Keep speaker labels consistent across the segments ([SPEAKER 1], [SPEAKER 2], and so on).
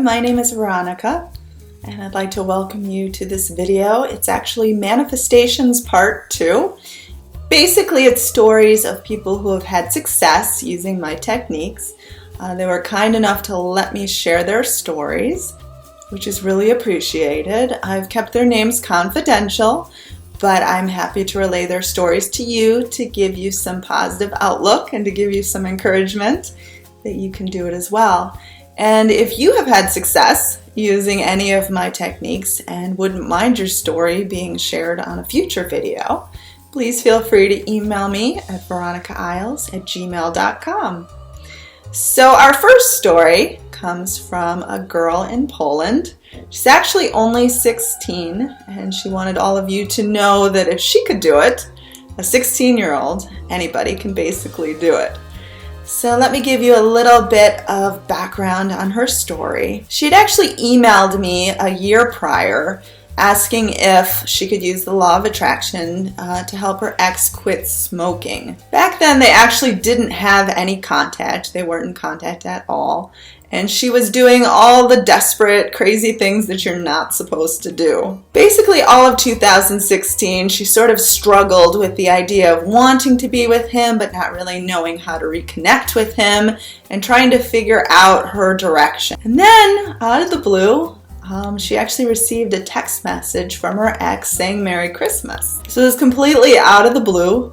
[SPEAKER 1] my name is Veronica, and I'd like to welcome you to this video. It's actually Manifestations Part 2. Basically, it's stories of people who have had success using my techniques. They were kind enough to let me share their stories, which is really appreciated. I've kept their names confidential, but I'm happy to relay their stories to you to give you some positive outlook and to give you some encouragement that you can do it as well. And if you have had success using any of my techniques and wouldn't mind your story being shared on a future video, please feel free to email me at veronicaisles@gmail.com. So our first story comes from a girl in Poland. She's actually only 16, and she wanted all of you to know that if she could do it, a 16-year-old, anybody can basically do it. So let me give you a little bit of background on her story. She had actually emailed me a year prior asking if she could use the law of attraction to help her ex quit smoking. Back then they actually didn't have any contact. They weren't in contact at all. And she was doing all the desperate, crazy things that you're not supposed to do. Basically, all of 2016, she sort of struggled with the idea of wanting to be with him, but not really knowing how to reconnect with him and trying to figure out her direction. And then, out of the blue, she actually received a text message from her ex saying Merry Christmas. So it was completely out of the blue.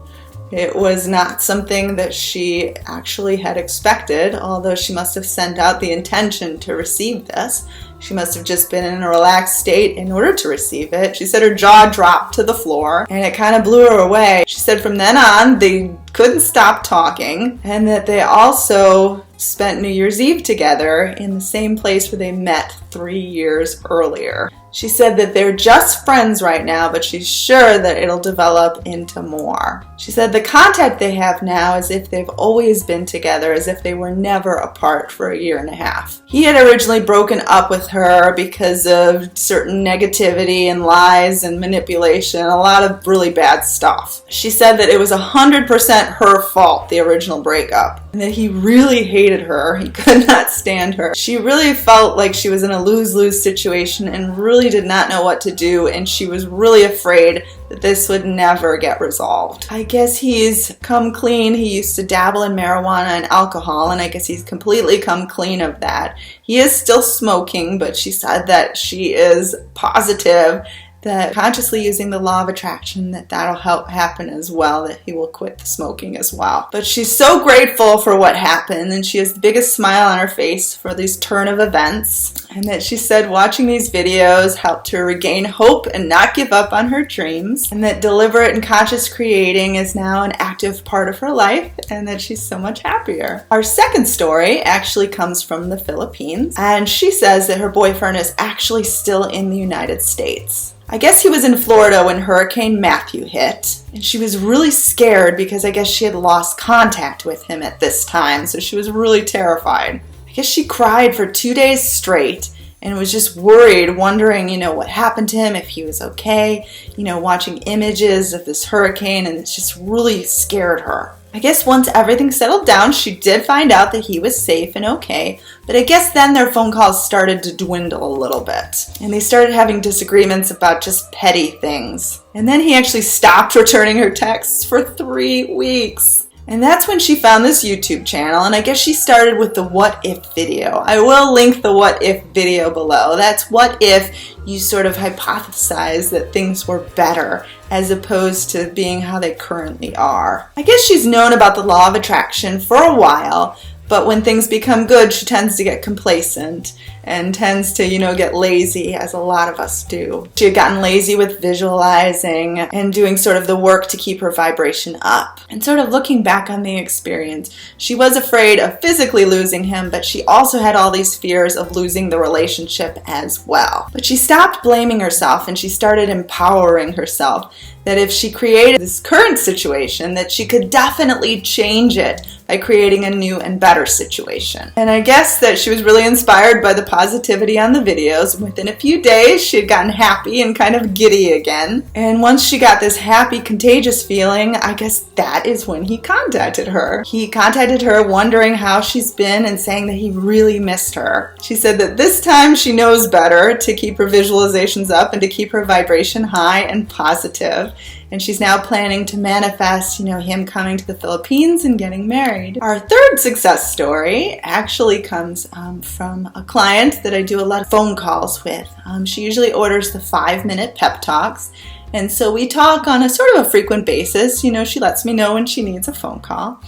[SPEAKER 1] It was not something that she actually had expected, although she must have sent out the intention to receive this. She must have just been in a relaxed state in order to receive it. She said her jaw dropped to the floor and it kind of blew her away. She said from then on they couldn't stop talking, and that they also spent New Year's Eve together in the same place where they met 3 years earlier. She said that they're just friends right now, but she's sure that it'll develop into more. She said the contact they have now is if they've always been together, as if they were never apart for a year and a half. He had originally broken up with her because of certain negativity and lies and manipulation, a lot of really bad stuff. She said that it was 100% her fault, the original breakup, and that he really hated her. He could not stand her. She really felt like she was in a lose-lose situation and really did not know what to do, and she was really afraid that this would never get resolved. I guess he's come clean. He used to dabble in marijuana and alcohol, and I guess he's completely come clean of that. He is still smoking, but she said that she is positive that consciously using the law of attraction that'll help happen as well, that he will quit the smoking as well. But she's so grateful for what happened, and she has the biggest smile on her face for this turn of events, and that she said watching these videos helped her regain hope and not give up on her dreams, and that deliberate and conscious creating is now an active part of her life, and that she's so much happier. Our second story actually comes from the Philippines, and she says that her boyfriend is actually still in the United States. I guess he was in Florida when Hurricane Matthew hit, and she was really scared because I guess she had lost contact with him at this time, so she was really terrified. I guess she cried for 2 days straight and was just worried, wondering, what happened to him, if he was okay, watching images of this hurricane, and it just really scared her. I guess once everything settled down, she did find out that he was safe and okay, but I guess then their phone calls started to dwindle a little bit, and they started having disagreements about just petty things. And then he actually stopped returning her texts for 3 weeks. And that's when she found this YouTube channel, and I guess she started with the what if video. I will link the what if video below. That's what if you sort of hypothesize that things were better as opposed to being how they currently are. I guess she's known about the law of attraction for a while, but when things become good, she tends to get complacent and tends to, get lazy, as a lot of us do. She had gotten lazy with visualizing and doing sort of the work to keep her vibration up. And sort of looking back on the experience, she was afraid of physically losing him, but she also had all these fears of losing the relationship as well. But she stopped blaming herself and she started empowering herself, that if she created this current situation, that she could definitely change it by creating a new and better situation. And I guess that she was really inspired by the positivity on the videos. Within a few days, she had gotten happy and kind of giddy again. And once she got this happy, contagious feeling, I guess that is when he contacted her. He contacted her wondering how she's been and saying that he really missed her. She said that this time she knows better to keep her visualizations up and to keep her vibration high and positive. And she's now planning to manifest, him coming to the Philippines and getting married. Our third success story actually comes from a client that I do a lot of phone calls with. She usually orders the 5-minute pep talks. And so we talk on a sort of a frequent basis. She lets me know when she needs a phone call.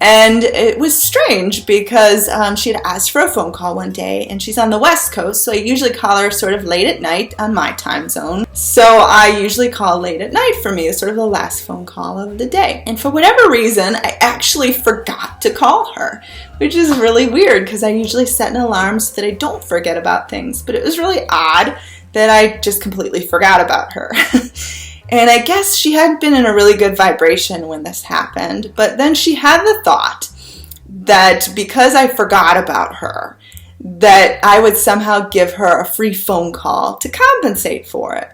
[SPEAKER 1] And it was strange because she had asked for a phone call one day, and she's on the West Coast, so I usually call her sort of late at night on my time zone. So I usually call late at night for me, sort of the last phone call of the day. And for whatever reason, I actually forgot to call her, which is really weird because I usually set an alarm so that I don't forget about things. But it was really odd that I just completely forgot about her. And I guess she hadn't been in a really good vibration when this happened, but then she had the thought that because I forgot about her, that I would somehow give her a free phone call to compensate for it.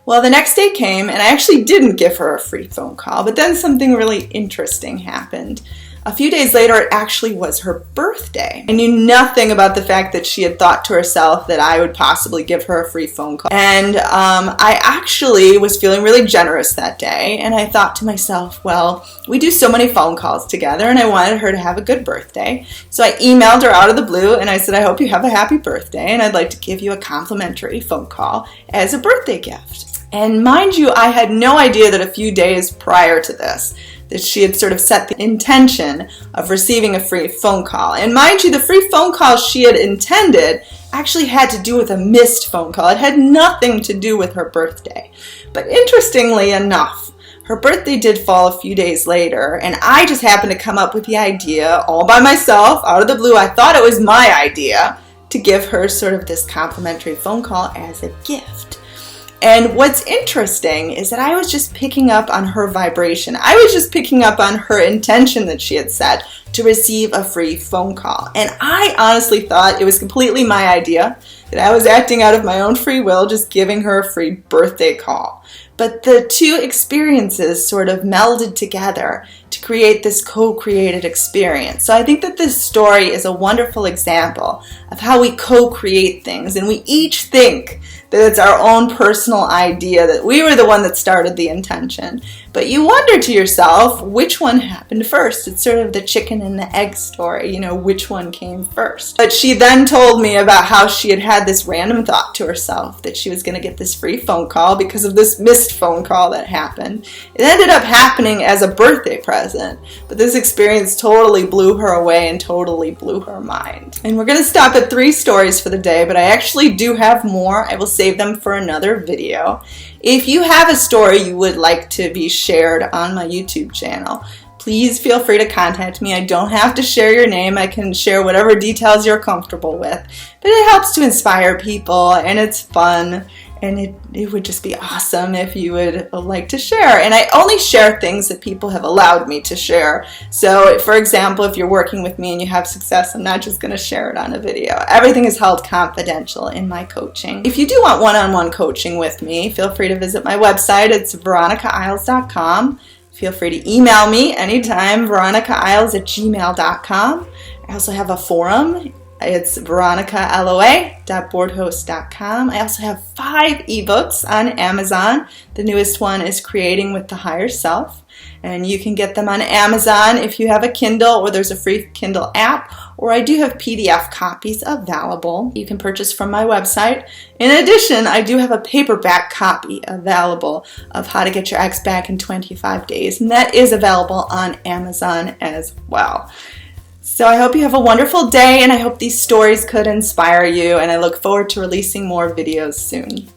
[SPEAKER 1] Well, the next day came, and I actually didn't give her a free phone call, but then something really interesting happened. A few days later, it actually was her birthday. I knew nothing about the fact that she had thought to herself that I would possibly give her a free phone call. And I actually was feeling really generous that day, and I thought to myself, well, we do so many phone calls together, and I wanted her to have a good birthday. So I emailed her out of the blue, and I said, I hope you have a happy birthday, and I'd like to give you a complimentary phone call as a birthday gift. And mind you, I had no idea that a few days prior to this, that she had sort of set the intention of receiving a free phone call. And mind you, the free phone call she had intended actually had to do with a missed phone call. It had nothing to do with her birthday. But interestingly enough, her birthday did fall a few days later, and I just happened to come up with the idea all by myself, out of the blue. I thought it was my idea to give her sort of this complimentary phone call as a gift. And what's interesting is that I was just picking up on her vibration. I was just picking up on her intention that she had set to receive a free phone call. And I honestly thought it was completely my idea, that I was acting out of my own free will, just giving her a free birthday call. But the two experiences sort of melded together to create this co-created experience. So I think that this story is a wonderful example of how we co-create things, and we each think that it's our own personal idea, that we were the one that started the intention. But you wonder to yourself, which one happened first? It's sort of the chicken and the egg story, which one came first. But she then told me about how she had had this random thought to herself that she was going to get this free phone call because of this missed phone call that happened. It ended up happening as a birthday present, but this experience totally blew her away and totally blew her mind. And we're going to stop at 3 stories for the day, but I actually do have more. I will save them for another video. If you have a story you would like to be shared on my YouTube channel, please feel free to contact me. I don't have to share your name. I can share whatever details you're comfortable with. But it helps to inspire people, and it's fun, and it would just be awesome if you would like to share. And I only share things that people have allowed me to share. So, for example, if you're working with me and you have success, I'm not just going to share it on a video. Everything is held confidential in my coaching. If you do want one-on-one coaching with me, feel free to visit my website. It's veronicaisles.com. Feel free to email me anytime, veronicaisles@gmail.com. I also have a forum. It's veronicaloa.boardhost.com. I also have 5 ebooks on Amazon. The newest one is Creating with the Higher Self. And you can get them on Amazon if you have a Kindle, or there's a free Kindle app, or I do have PDF copies available you can purchase from my website. In addition, I do have a paperback copy available of How to Get Your Ex Back in 25 Days, and that is available on Amazon as well. So I hope you have a wonderful day, and I hope these stories could inspire you, and I look forward to releasing more videos soon.